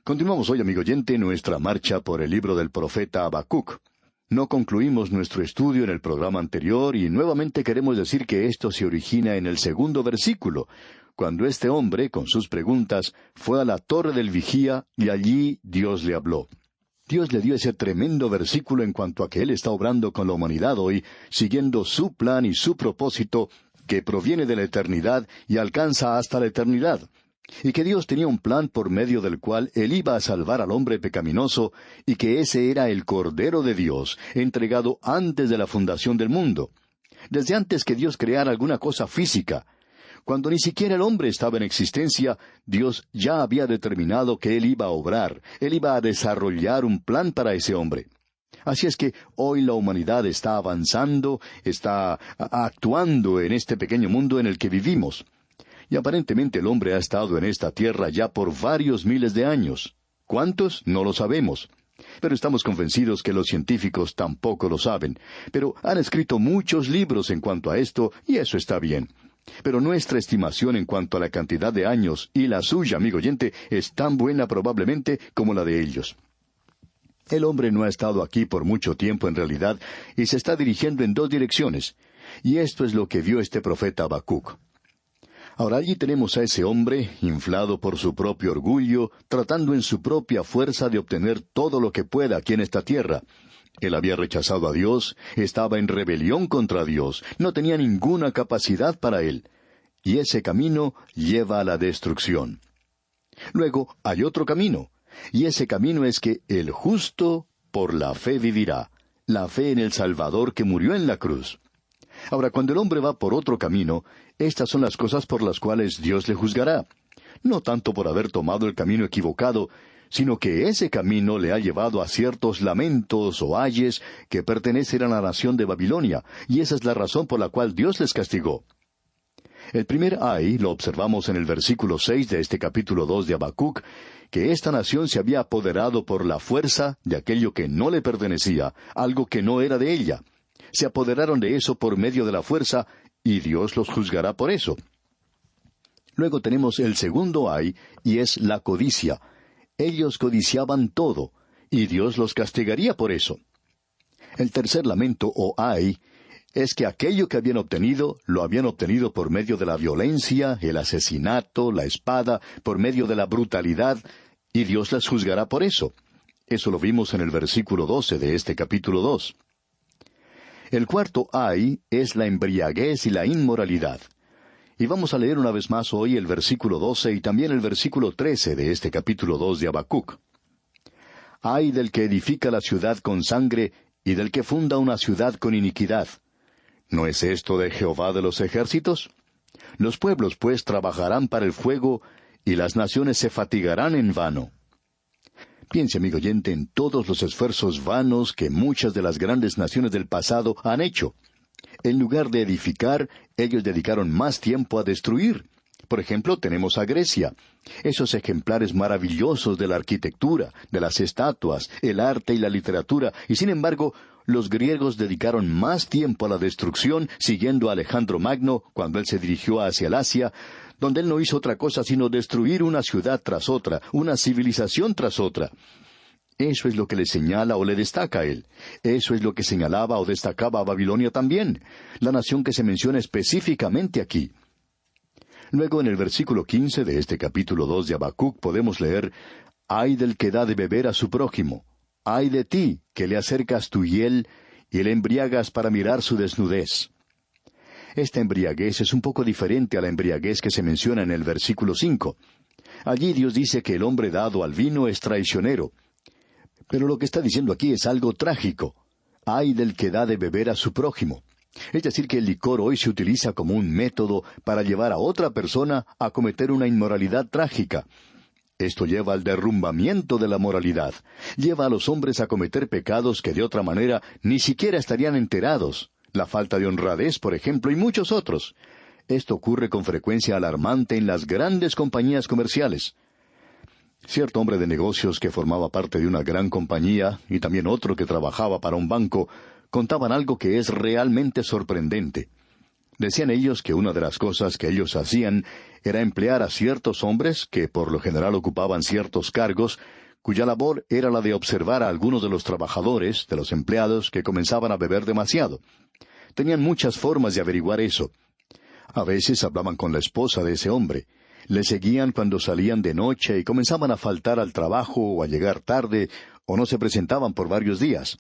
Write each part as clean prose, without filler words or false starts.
Continuamos hoy, amigo oyente, nuestra marcha por el libro del profeta Habacuc. No concluimos nuestro estudio en el programa anterior y nuevamente queremos decir que esto se origina en el segundo versículo, cuando este hombre, con sus preguntas, fue a la torre del vigía y allí Dios le habló. Dios le dio ese tremendo versículo en cuanto a que Él está obrando con la humanidad hoy, siguiendo su plan y su propósito, que proviene de la eternidad y alcanza hasta la eternidad. Y que Dios tenía un plan por medio del cual Él iba a salvar al hombre pecaminoso, y que ese era el Cordero de Dios, entregado antes de la fundación del mundo. Desde antes que Dios creara alguna cosa física, cuando ni siquiera el hombre estaba en existencia, Dios ya había determinado que Él iba a obrar, Él iba a desarrollar un plan para ese hombre. Así es que hoy la humanidad está avanzando, está actuando en este pequeño mundo en el que vivimos. Y aparentemente el hombre ha estado en esta tierra ya por varios miles de años. ¿Cuántos? No lo sabemos. Pero estamos convencidos que los científicos tampoco lo saben. Pero han escrito muchos libros en cuanto a esto, y eso está bien. Pero nuestra estimación en cuanto a la cantidad de años, y la suya, amigo oyente, es tan buena probablemente como la de ellos. El hombre no ha estado aquí por mucho tiempo en realidad, y se está dirigiendo en dos direcciones. Y esto es lo que vio este profeta Habacuc. Ahora allí tenemos a ese hombre, inflado por su propio orgullo, tratando en su propia fuerza de obtener todo lo que pueda aquí en esta tierra. Él había rechazado a Dios, estaba en rebelión contra Dios, no tenía ninguna capacidad para él. Y ese camino lleva a la destrucción. Luego hay otro camino, y ese camino es que el justo por la fe vivirá, la fe en el Salvador que murió en la cruz. Ahora, cuando el hombre va por otro camino, estas son las cosas por las cuales Dios le juzgará. No tanto por haber tomado el camino equivocado, sino que ese camino le ha llevado a ciertos lamentos o ayes que pertenecen a la nación de Babilonia, y esa es la razón por la cual Dios les castigó. El primer ay lo observamos en el versículo 6 de este capítulo 2 de Habacuc, que esta nación se había apoderado por la fuerza de aquello que no le pertenecía, algo que no era de ella. Se apoderaron de eso por medio de la fuerza, y Dios los juzgará por eso. Luego tenemos el segundo ay, y es la codicia. Ellos codiciaban todo, y Dios los castigaría por eso. El tercer lamento, o ay, es que aquello que habían obtenido, lo habían obtenido por medio de la violencia, el asesinato, la espada, por medio de la brutalidad, y Dios las juzgará por eso. Eso lo vimos en el versículo 12 de este capítulo 2. El cuarto ay es la embriaguez y la inmoralidad. Y vamos a leer una vez más hoy el versículo 12 y también el versículo 13 de este capítulo 2 de Habacuc. Ay del que edifica la ciudad con sangre y del que funda una ciudad con iniquidad. ¿No es esto de Jehová de los ejércitos? Los pueblos pues trabajarán para el fuego y las naciones se fatigarán en vano. Piense, amigo oyente, en todos los esfuerzos vanos que muchas de las grandes naciones del pasado han hecho. En lugar de edificar, ellos dedicaron más tiempo a destruir. Por ejemplo, tenemos a Grecia. Esos ejemplares maravillosos de la arquitectura, de las estatuas, el arte y la literatura, y sin embargo, los griegos dedicaron más tiempo a la destrucción, siguiendo a Alejandro Magno cuando él se dirigió hacia el Asia, donde él no hizo otra cosa sino destruir una ciudad tras otra, una civilización tras otra. Eso es lo que le señala o le destaca a él. Eso es lo que señalaba o destacaba a Babilonia también, la nación que se menciona específicamente aquí. Luego en el versículo 15 de este capítulo 2 de Habacuc podemos leer, «Ay del que da de beber a su prójimo, ay de ti, que le acercas tu hiel y le embriagas para mirar su desnudez». Esta embriaguez es un poco diferente a la embriaguez que se menciona en el versículo 5. Allí Dios dice que el hombre dado al vino es traicionero. Pero lo que está diciendo aquí es algo trágico. Ay del que da de beber a su prójimo. Es decir, que el licor hoy se utiliza como un método para llevar a otra persona a cometer una inmoralidad trágica. Esto lleva al derrumbamiento de la moralidad. Lleva a los hombres a cometer pecados que de otra manera ni siquiera estarían enterados. La falta de honradez, por ejemplo, y muchos otros. Esto ocurre con frecuencia alarmante en las grandes compañías comerciales. Cierto hombre de negocios que formaba parte de una gran compañía, y también otro que trabajaba para un banco, contaban algo que es realmente sorprendente. Decían ellos que una de las cosas que ellos hacían era emplear a ciertos hombres que por lo general ocupaban ciertos cargos, cuya labor era la de observar a algunos de los trabajadores, de los empleados, que comenzaban a beber demasiado. Tenían muchas formas de averiguar eso. A veces hablaban con la esposa de ese hombre. Le seguían cuando salían de noche y comenzaban a faltar al trabajo o a llegar tarde o no se presentaban por varios días.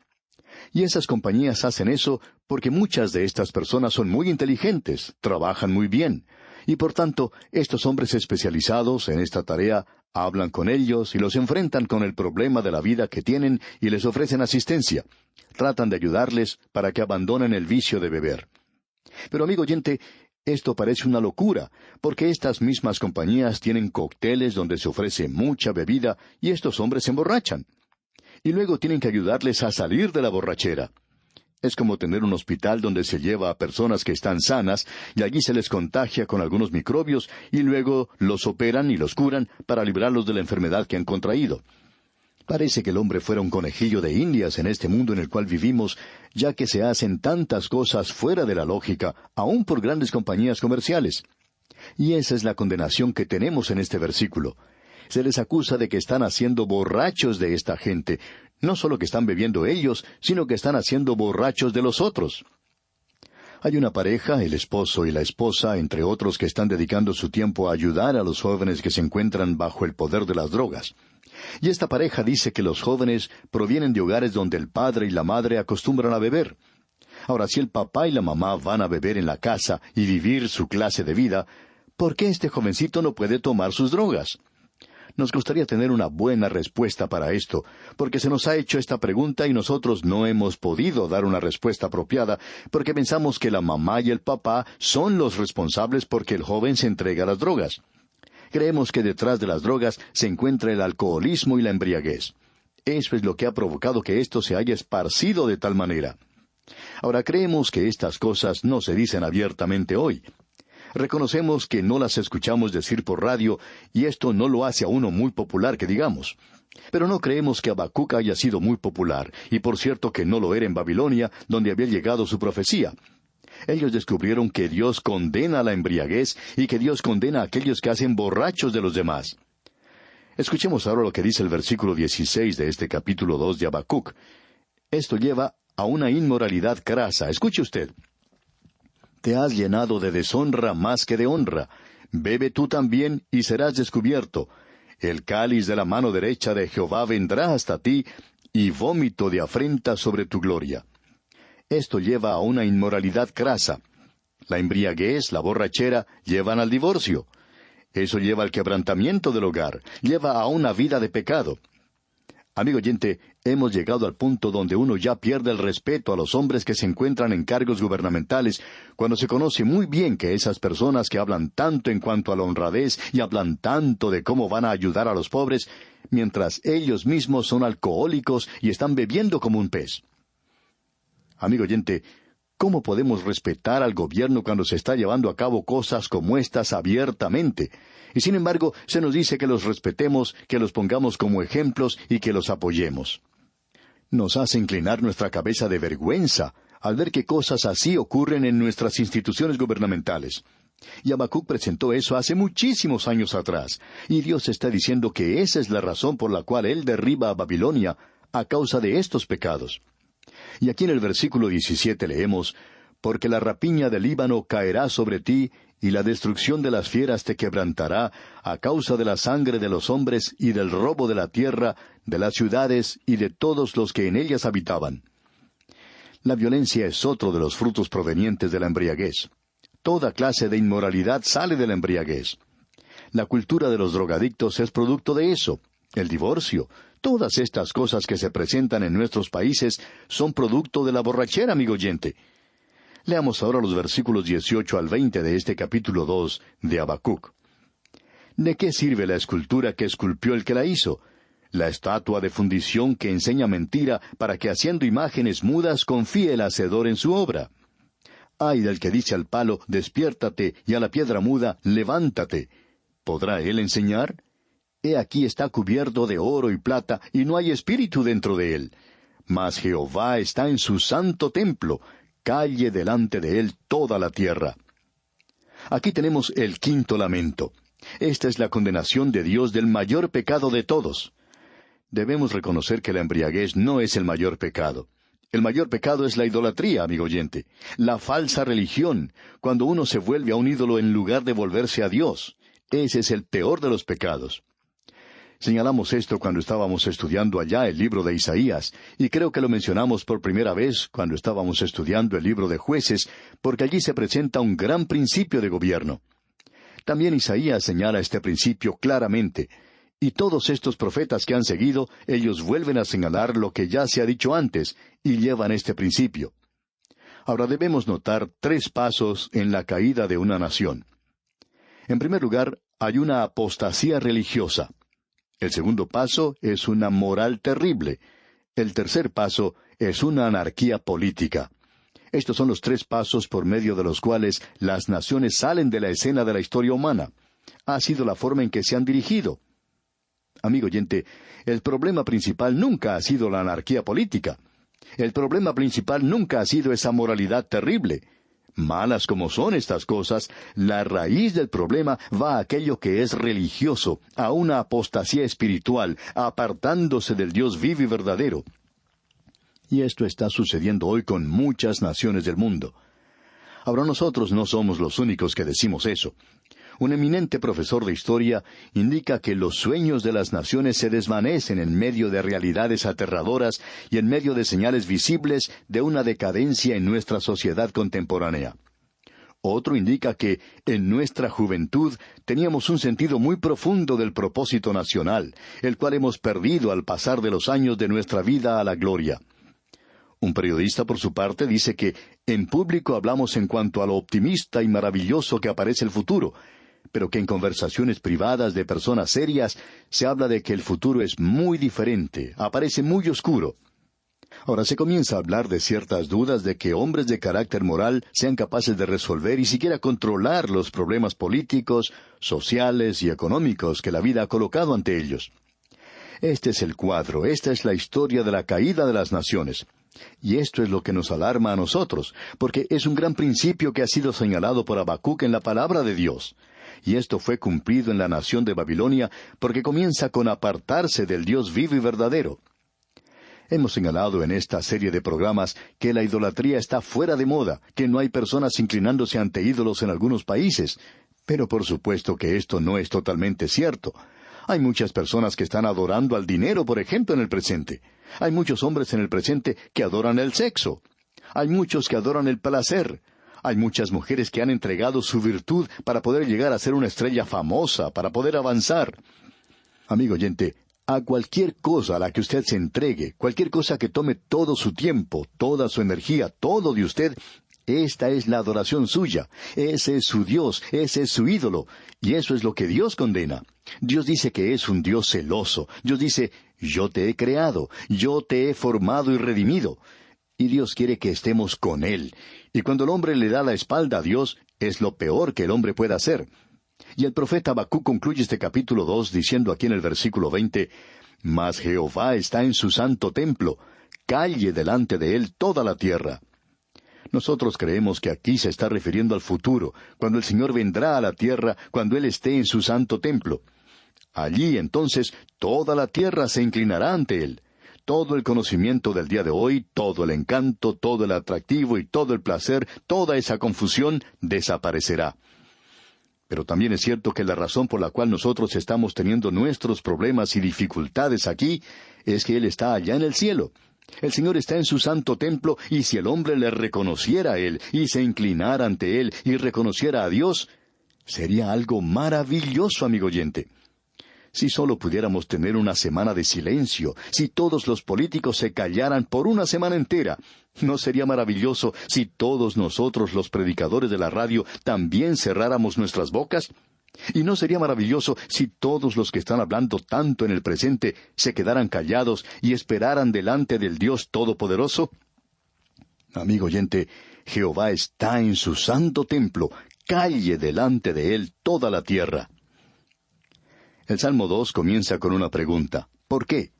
Y esas compañías hacen eso porque muchas de estas personas son muy inteligentes, trabajan muy bien, y por tanto estos hombres especializados en esta tarea hablan con ellos y los enfrentan con el problema de la vida que tienen y les ofrecen asistencia. Tratan de ayudarles para que abandonen el vicio de beber. Pero amigo oyente, esto parece una locura, porque estas mismas compañías tienen cócteles donde se ofrece mucha bebida y estos hombres se emborrachan. Y luego tienen que ayudarles a salir de la borrachera. Es como tener un hospital donde se lleva a personas que están sanas y allí se les contagia con algunos microbios y luego los operan y los curan para librarlos de la enfermedad que han contraído. Parece que el hombre fuera un conejillo de indias en este mundo en el cual vivimos, ya que se hacen tantas cosas fuera de la lógica, aun por grandes compañías comerciales. Y esa es la condenación que tenemos en este versículo. Se les acusa de que están haciendo borrachos de esta gente. No solo que están bebiendo ellos, sino que están haciendo borrachos de los otros. Hay una pareja, el esposo y la esposa, entre otros, que están dedicando su tiempo a ayudar a los jóvenes que se encuentran bajo el poder de las drogas. Y esta pareja dice que los jóvenes provienen de hogares donde el padre y la madre acostumbran a beber. Ahora, si el papá y la mamá van a beber en la casa y vivir su clase de vida, ¿por qué este jovencito no puede tomar sus drogas? Nos gustaría tener una buena respuesta para esto, porque se nos ha hecho esta pregunta y nosotros no hemos podido dar una respuesta apropiada, porque pensamos que la mamá y el papá son los responsables porque el joven se entrega a las drogas. Creemos que detrás de las drogas se encuentra el alcoholismo y la embriaguez. Eso es lo que ha provocado que esto se haya esparcido de tal manera. Ahora, creemos que estas cosas no se dicen abiertamente hoy. Reconocemos que no las escuchamos decir por radio, y esto no lo hace a uno muy popular, que digamos. Pero no creemos que Habacuc haya sido muy popular, y por cierto que no lo era en Babilonia, donde había llegado su profecía. Ellos descubrieron que Dios condena la embriaguez y que Dios condena a aquellos que hacen borrachos de los demás. Escuchemos ahora lo que dice el versículo 16 de este capítulo 2 de Habacuc. Esto lleva a una inmoralidad crasa. Escuche usted. Te has llenado de deshonra más que de honra. Bebe tú también y serás descubierto. El cáliz de la mano derecha de Jehová vendrá hasta ti, y vómito de afrenta sobre tu gloria. Esto lleva a una inmoralidad crasa. La embriaguez, la borrachera, llevan al divorcio. Eso lleva al quebrantamiento del hogar, lleva a una vida de pecado. Amigo oyente, hemos llegado al punto donde uno ya pierde el respeto a los hombres que se encuentran en cargos gubernamentales, cuando se conoce muy bien que esas personas que hablan tanto en cuanto a la honradez y hablan tanto de cómo van a ayudar a los pobres, mientras ellos mismos son alcohólicos y están bebiendo como un pez. Amigo oyente, ¿cómo podemos respetar al gobierno cuando se está llevando a cabo cosas como estas abiertamente? Y sin embargo, se nos dice que los respetemos, que los pongamos como ejemplos y que los apoyemos. Nos hace inclinar nuestra cabeza de vergüenza al ver que cosas así ocurren en nuestras instituciones gubernamentales. Y Habacuc presentó eso hace muchísimos años atrás, y Dios está diciendo que esa es la razón por la cual Él derriba a Babilonia a causa de estos pecados. Y aquí en el versículo 17 leemos, «Porque la rapiña del Líbano caerá sobre ti, y la destrucción de las fieras te quebrantará, a causa de la sangre de los hombres y del robo de la tierra, de las ciudades y de todos los que en ellas habitaban». La violencia es otro de los frutos provenientes de la embriaguez. Toda clase de inmoralidad sale de la embriaguez. La cultura de los drogadictos es producto de eso. El divorcio, todas estas cosas que se presentan en nuestros países son producto de la borrachera, amigo oyente. Leamos ahora los versículos 18 al 20 de este capítulo 2 de Habacuc. ¿De qué sirve la escultura que esculpió el que la hizo? La estatua de fundición que enseña mentira para que haciendo imágenes mudas confíe el hacedor en su obra. Ay del que dice al palo, despiértate, y a la piedra muda, levántate. ¿Podrá él enseñar? He aquí está cubierto de oro y plata, y no hay espíritu dentro de él. Mas Jehová está en su santo templo, calle delante de él toda la tierra. Aquí tenemos el quinto lamento. Esta es la condenación de Dios del mayor pecado de todos. Debemos reconocer que la embriaguez no es el mayor pecado. El mayor pecado es la idolatría, amigo oyente, la falsa religión, cuando uno se vuelve a un ídolo en lugar de volverse a Dios. Ese es el peor de los pecados. Señalamos esto cuando estábamos estudiando allá el libro de Isaías, y creo que lo mencionamos por primera vez cuando estábamos estudiando el libro de Jueces, porque allí se presenta un gran principio de gobierno. También Isaías señala este principio claramente, y todos estos profetas que han seguido, ellos vuelven a señalar lo que ya se ha dicho antes, y llevan este principio. Ahora debemos notar 3 pasos en la caída de una nación. En primer lugar, hay una apostasía religiosa. El segundo paso es una moral terrible. El tercer paso es una anarquía política. Estos son los 3 pasos por medio de los cuales las naciones salen de la escena de la historia humana. Ha sido la forma en que se han dirigido. Amigo oyente, el problema principal nunca ha sido la anarquía política. El problema principal nunca ha sido esa moralidad terrible. Malas como son estas cosas, la raíz del problema va a aquello que es religioso, a una apostasía espiritual, apartándose del Dios vivo y verdadero. Y esto está sucediendo hoy con muchas naciones del mundo. Ahora nosotros no somos los únicos que decimos eso. Un eminente profesor de historia indica que los sueños de las naciones se desvanecen en medio de realidades aterradoras y en medio de señales visibles de una decadencia en nuestra sociedad contemporánea. Otro indica que, en nuestra juventud, teníamos un sentido muy profundo del propósito nacional, el cual hemos perdido al pasar de los años de nuestra vida a la gloria. Un periodista, por su parte, dice que en público hablamos en cuanto a lo optimista y maravilloso que aparece el futuro, pero que en conversaciones privadas de personas serias se habla de que el futuro es muy diferente, aparece muy oscuro. Ahora se comienza a hablar de ciertas dudas de que hombres de carácter moral sean capaces de resolver y siquiera controlar los problemas políticos, sociales y económicos que la vida ha colocado ante ellos. Este es el cuadro, esta es la historia de la caída de las naciones. Y esto es lo que nos alarma a nosotros, porque es un gran principio que ha sido señalado por Habacuc en la palabra de Dios. Y esto fue cumplido en la nación de Babilonia, porque comienza con apartarse del Dios vivo y verdadero. Hemos señalado en esta serie de programas que la idolatría está fuera de moda, que no hay personas inclinándose ante ídolos en algunos países. Pero por supuesto que esto no es totalmente cierto. Hay muchas personas que están adorando al dinero, por ejemplo, en el presente. Hay muchos hombres en el presente que adoran el sexo. Hay muchos que adoran el placer. Hay muchas mujeres que han entregado su virtud para poder llegar a ser una estrella famosa, para poder avanzar. Amigo oyente, a cualquier cosa a la que usted se entregue, cualquier cosa que tome todo su tiempo, toda su energía, todo de usted, esta es la adoración suya. Ese es su Dios, ese es su ídolo. Y eso es lo que Dios condena. Dios dice que es un Dios celoso. Dios dice, yo te he creado, yo te he formado y redimido. Y Dios quiere que estemos con Él. Y cuando el hombre le da la espalda a Dios, es lo peor que el hombre pueda hacer. Y el profeta Habacuc concluye este capítulo 2 diciendo aquí en el versículo 20, «Mas Jehová está en su santo templo, calle delante de él toda la tierra». Nosotros creemos que aquí se está refiriendo al futuro, cuando el Señor vendrá a la tierra, cuando Él esté en su santo templo. Allí, entonces, toda la tierra se inclinará ante Él. Todo el conocimiento del día de hoy, todo el encanto, todo el atractivo y todo el placer, toda esa confusión desaparecerá. Pero también es cierto que la razón por la cual nosotros estamos teniendo nuestros problemas y dificultades aquí es que Él está allá en el cielo. El Señor está en su santo templo, y si el hombre le reconociera a Él, y se inclinara ante Él, y reconociera a Dios, sería algo maravilloso, amigo oyente. Si solo pudiéramos tener una semana de silencio, si todos los políticos se callaran por una semana entera, ¿no sería maravilloso si todos nosotros los predicadores de la radio también cerráramos nuestras bocas? ¿Y no sería maravilloso si todos los que están hablando tanto en el presente se quedaran callados y esperaran delante del Dios Todopoderoso? Amigo oyente, Jehová está en su santo templo, calle delante de él toda la tierra. El Salmo 2 comienza con una pregunta, ¿por qué?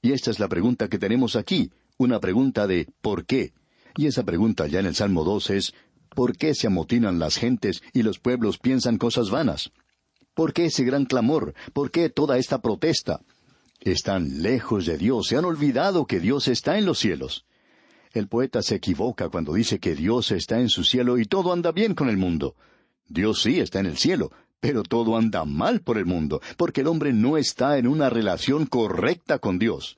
Y esta es la pregunta que tenemos aquí, una pregunta de ¿por qué? Y esa pregunta ya en el Salmo 2 es, ¿Por qué se amotinan las gentes y los pueblos piensan cosas vanas? ¿Por qué ese gran clamor? ¿Por qué toda esta protesta? Están lejos de Dios, se han olvidado que Dios está en los cielos. El poeta se equivoca cuando dice que Dios está en su cielo y todo anda bien con el mundo. Dios sí está en el cielo, pero todo anda mal por el mundo, porque el hombre no está en una relación correcta con Dios.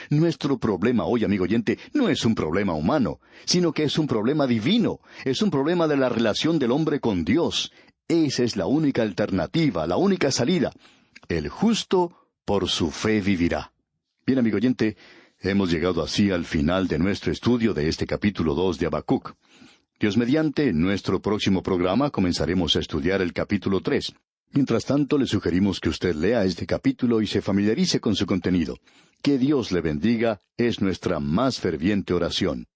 Nuestro problema hoy, amigo oyente, no es un problema humano, sino que es un problema divino, es un problema de la relación del hombre con Dios. Esa es la única alternativa, la única salida. El justo por su fe vivirá. Bien, amigo oyente, hemos llegado así al final de nuestro estudio de este capítulo 2 de Habacuc. Dios mediante, en nuestro próximo programa comenzaremos a estudiar el capítulo 3. Mientras tanto, le sugerimos que usted lea este capítulo y se familiarice con su contenido. Que Dios le bendiga es nuestra más ferviente oración.